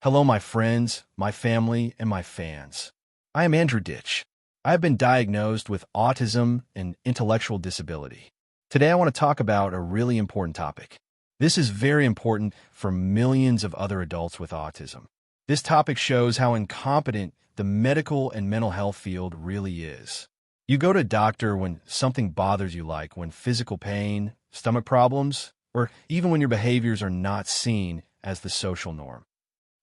Hello, my friends, my family, and my fans. I am Andrew Ditch. I have been diagnosed with autism and intellectual disability. Today, I want to talk about a really important topic. This is very important for millions of other adults with autism. This topic shows how incompetent the medical and mental health field really is. You go to a doctor when something bothers you, like when physical pain, stomach problems, or even when your behaviors are not seen as the social norm.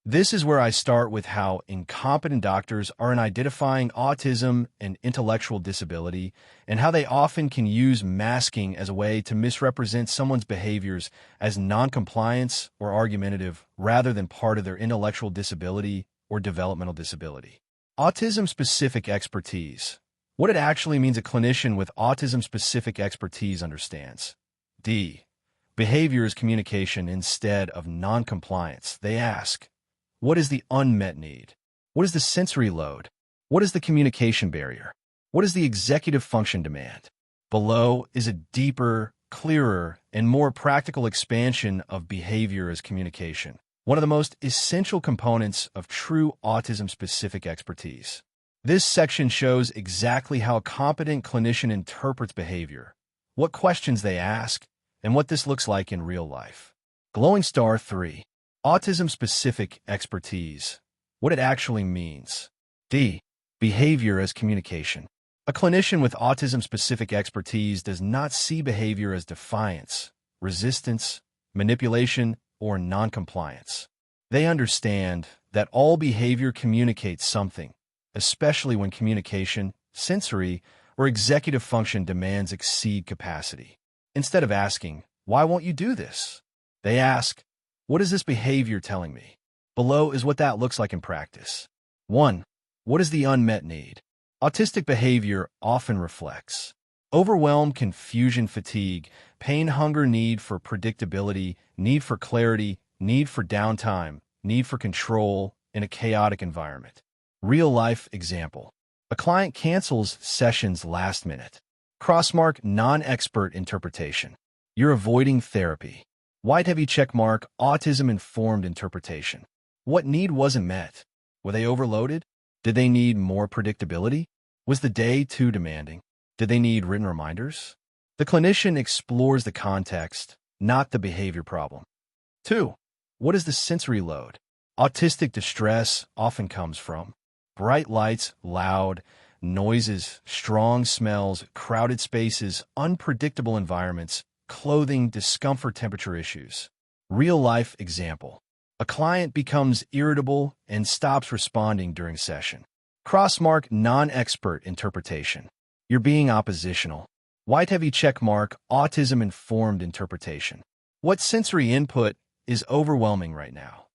This is where I start with how incompetent doctors are in identifying autism and intellectual disability, and how they often can use masking as a way to misrepresent someone's behaviors as noncompliance or argumentative rather than part of their intellectual disability or developmental disability. Autism-specific expertise. What it actually means a clinician with autism-specific expertise understands. D. Behavior is communication instead of noncompliance. They ask, what is the unmet need? What is the sensory load? What is the communication barrier? What is the executive function demand? Below is a deeper, clearer, and more practical expansion of behavior as communication, one of the most essential components of true autism-specific expertise. This section shows exactly how a competent clinician interprets behavior, what questions they ask, and what this looks like in real life. Glowing Star 3. Autism-specific expertise. What it actually means. D. Behavior as communication. A clinician with autism-specific expertise does not see behavior as defiance, resistance, manipulation, or noncompliance. They understand that all behavior communicates something, especially when communication, sensory, or executive function demands exceed capacity. Instead of asking, "Why won't you do this?" they ask, "What is this behavior telling me?" Below is what that looks like in practice. 1. What is the unmet need? Autistic behavior often reflects overwhelm, confusion, fatigue, pain, hunger, need for predictability, need for clarity, need for downtime, need for control in a chaotic environment. Real-life example. A client cancels sessions last minute. Crossmark non-expert interpretation. You're avoiding therapy. White heavy checkmark, autism-informed interpretation. What need wasn't met? Were they overloaded? Did they need more predictability? Was the day too demanding? Did they need written reminders? The clinician explores the context, not the behavior problem. 2. What is the sensory load? Autistic distress often comes from bright lights, loud noises, strong smells, crowded spaces, unpredictable environments, clothing, discomfort, temperature issues. Real-life example. A client becomes irritable and stops responding during session. Crossmark non-expert interpretation. You're being oppositional. White heavy checkmark, autism-informed interpretation. What sensory input is overwhelming right now?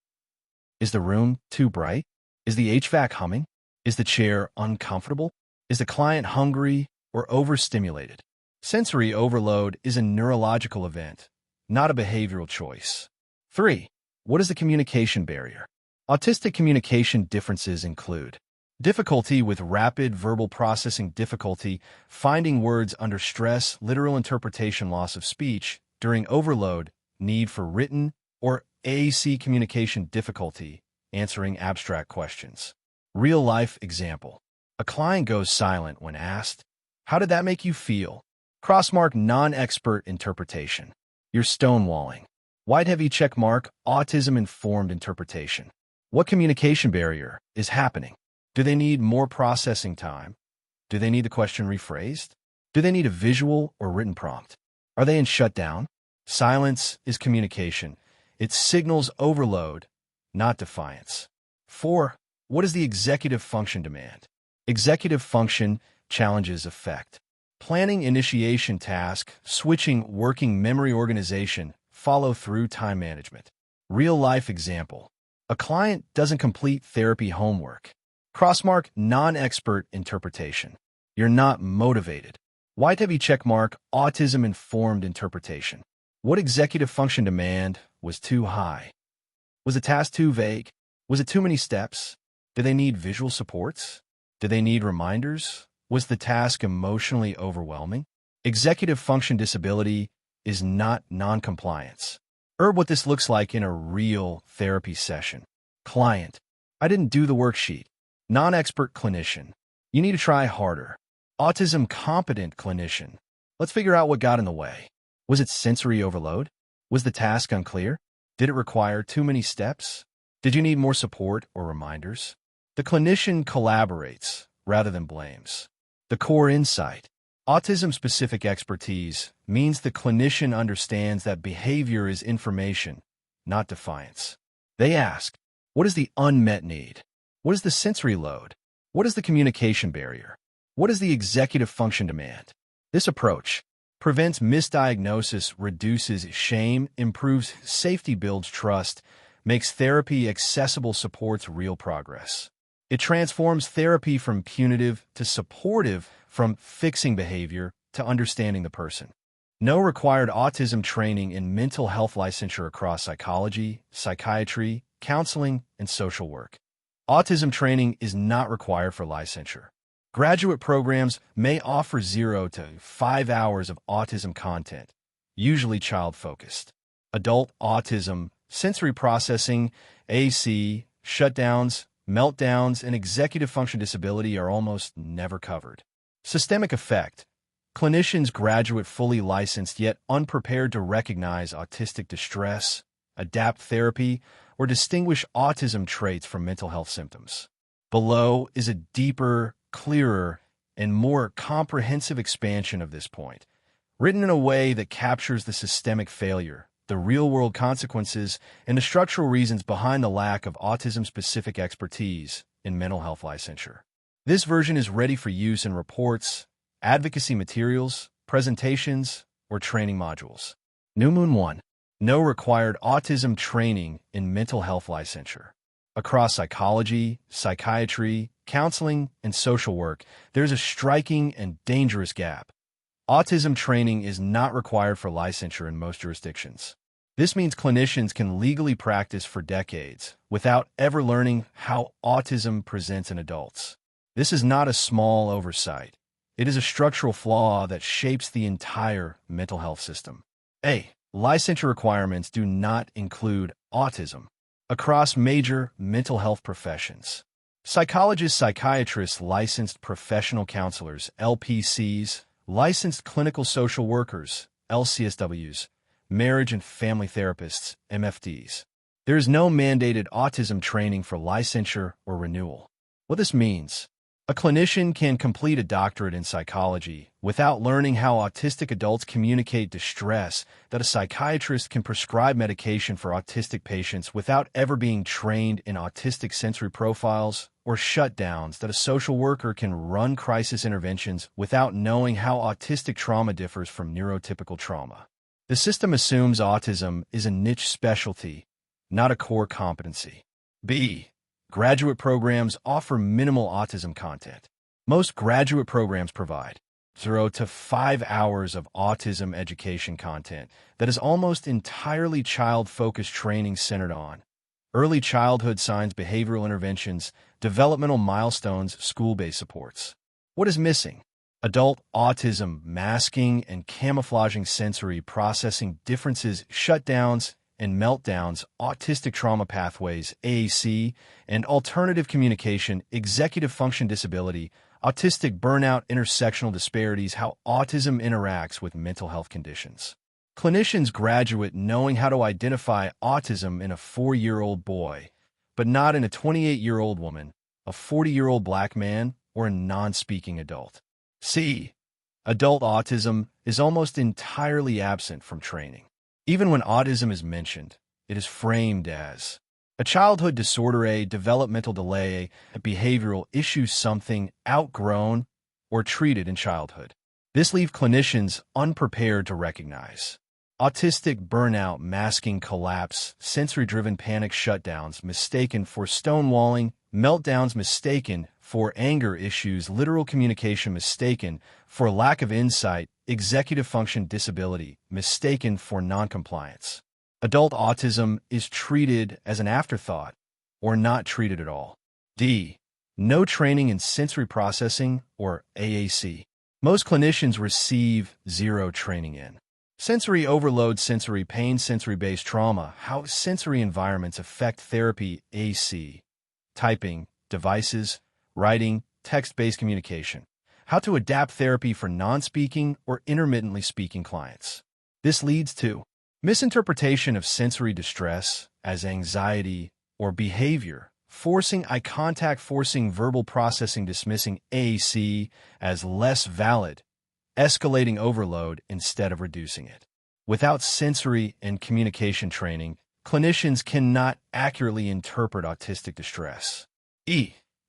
Is the room too bright? Is the HVAC humming? Is the chair uncomfortable? Is the client hungry or overstimulated? Sensory overload is a neurological event, not a behavioral choice. 3. What is the communication barrier? Autistic communication differences include difficulty with rapid verbal processing, difficulty finding words under stress, literal interpretation, loss of speech during overload, need for written or AAC communication, difficulty answering abstract questions. Real-life example. A client goes silent when asked, "How did that make you feel?" Crossmark non-expert interpretation. You're stonewalling. White heavy checkmark, autism-informed interpretation. What communication barrier is happening? Do they need more processing time? Do they need the question rephrased? Do they need a visual or written prompt? Are they in shutdown? Silence is communication. It signals overload, not defiance. 4. What is the executive function demand? Executive function challenges effect. Planning, initiation, task, switching, working memory, organization, follow-through, time management. Real-life example. A client doesn't complete therapy homework. Crossmark non-expert interpretation. You're not motivated. White heavy checkmark, autism-informed interpretation. What executive function demand was too high? Was the task too vague? Was it too many steps? Do they need visual supports? Do they need reminders? Was the task emotionally overwhelming? Executive function disability is not noncompliance. What this looks like in a real therapy session. Client: I didn't do the worksheet. Non-expert clinician: You need to try harder. Autism competent clinician: Let's figure out what got in the way. Was it sensory overload? Was the task unclear? Did it require too many steps? Did you need more support or reminders? The clinician collaborates rather than blames. The core insight: autism-specific expertise means the clinician understands that behavior is information, not defiance. They ask, what is the unmet need? What is the sensory load? What is the communication barrier? What is the executive function demand? This approach prevents misdiagnosis, reduces shame, improves safety, builds trust, makes therapy accessible, supports real progress. It transforms therapy from punitive to supportive, from fixing behavior to understanding the person. No required autism training in mental health licensure across psychology, psychiatry, counseling, and social work. Autism training is not required for licensure. Graduate programs may offer 0 to 5 hours of autism content, usually child-focused. Adult autism, sensory processing, AC, shutdowns, meltdowns, and executive function disability are almost never covered. Systemic effect: clinicians graduate fully licensed yet unprepared to recognize autistic distress, adapt therapy, or distinguish autism traits from mental health symptoms. Below is a deeper, clearer, and more comprehensive expansion of this point, written in a way that captures the systemic failure, the real-world consequences, and the structural reasons behind the lack of autism-specific expertise in mental health licensure. This version is ready for use in reports, advocacy materials, presentations, or training modules. New Moon 1. No required autism training in mental health licensure. Across psychology, psychiatry, counseling, and social work, there's a striking and dangerous gap. Autism training is not required for licensure in most jurisdictions. This means clinicians can legally practice for decades without ever learning how autism presents in adults. This is not a small oversight. It is a structural flaw that shapes the entire mental health system. Licensure requirements do not include autism. Across major mental health professions, psychologists, psychiatrists, licensed professional counselors, LPCs, licensed clinical social workers, LCSWs, marriage and family therapists, MFDs. There is no mandated autism training for licensure or renewal. What this means: a clinician can complete a doctorate in psychology without learning how autistic adults communicate distress, that a psychiatrist can prescribe medication for autistic patients without ever being trained in autistic sensory profiles, or shutdowns, that a social worker can run crisis interventions without knowing how autistic trauma differs from neurotypical trauma. The system assumes autism is a niche specialty, not a core competency. Graduate programs offer minimal autism content. Most graduate programs provide 0 to 5 hours of autism education content that is almost entirely child-focused training centered on early childhood signs, behavioral interventions, developmental milestones, school-based supports. What is missing? Adult autism, masking and camouflaging sensory processing differences, shutdowns and meltdowns, autistic trauma pathways, AAC, and alternative communication, executive function disability, autistic burnout, intersectional disparities, how autism interacts with mental health conditions. Clinicians graduate knowing how to identify autism in a 4-year-old boy, but not in a 28-year-old woman, a 40-year-old black man, or a non-speaking adult. Adult autism is almost entirely absent from training. Even when autism is mentioned, it is framed as a childhood disorder, a developmental delay, a behavioral issue, something outgrown or treated in childhood. This leaves clinicians unprepared to recognize autistic burnout, masking collapse, sensory-driven panic shutdowns mistaken for stonewalling, meltdowns mistaken for anger issues, literal communication mistaken for lack of insight, executive function disability mistaken for noncompliance. Adult autism is treated as an afterthought or not treated at all. No training in sensory processing or AAC. Most clinicians receive 0 training in Sensory overload, sensory pain, sensory-based trauma, how sensory environments affect therapy, AC, typing, devices, writing, text-based communication, how to adapt therapy for non-speaking or intermittently speaking clients. This leads to misinterpretation of sensory distress as anxiety or behavior, forcing eye contact, forcing verbal processing, dismissing AAC as less valid, escalating overload instead of reducing it. Without sensory and communication training, clinicians cannot accurately interpret autistic distress.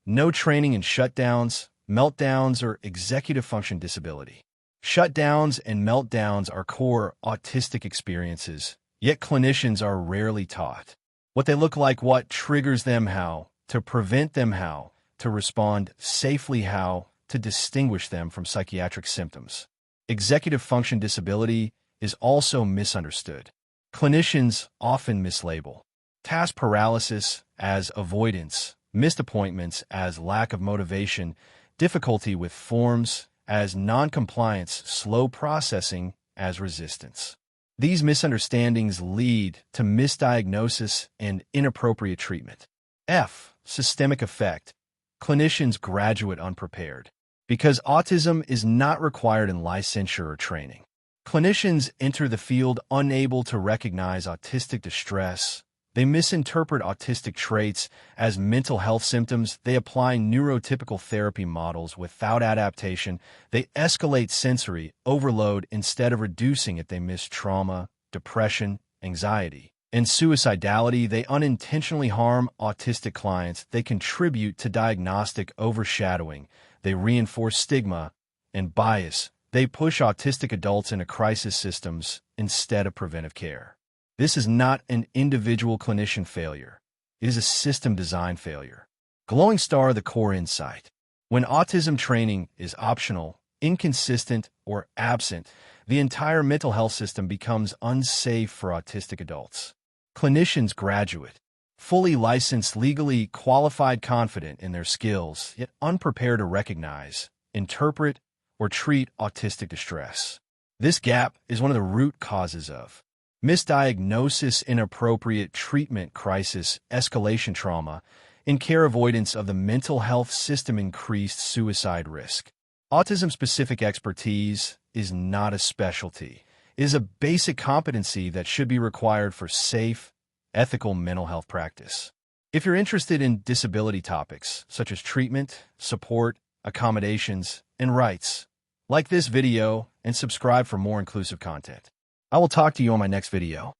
No training in shutdowns, meltdowns, or executive function disability. Shutdowns and meltdowns are core autistic experiences, yet clinicians are rarely taught what they look like, what triggers them, how to prevent them, how to respond safely, how to distinguish them from psychiatric symptoms. Executive function disability is also misunderstood. Clinicians often mislabel task paralysis as avoidance, missed appointments as lack of motivation, difficulty with forms as noncompliance, slow processing as resistance. These misunderstandings lead to misdiagnosis and inappropriate treatment. Systemic effect. Clinicians graduate unprepared. Because autism is not required in licensure or training, clinicians enter the field unable to recognize autistic distress. They misinterpret autistic traits as mental health symptoms. They apply neurotypical therapy models without adaptation. They escalate sensory overload instead of reducing it. They miss trauma, depression, anxiety, and suicidality. They unintentionally harm autistic clients. They contribute to diagnostic overshadowing. They reinforce stigma and bias. They push autistic adults into crisis systems instead of preventive care. This is not an individual clinician failure. It is a system design failure. Glowing star, the core insight. When autism training is optional, inconsistent, or absent, the entire mental health system becomes unsafe for autistic adults. Clinicians graduate, fully licensed, legally qualified, confident in their skills, yet unprepared to recognize, interpret, or treat autistic distress. This gap is one of the root causes of misdiagnosis, inappropriate treatment, crisis, escalation trauma, in care avoidance of the mental health system, increased suicide risk. Autism-specific expertise is not a specialty. It is a basic competency that should be required for safe, ethical mental health practice. If you're interested in disability topics, such as treatment, support, accommodations, and rights, like this video and subscribe for more inclusive content. I will talk to you on my next video.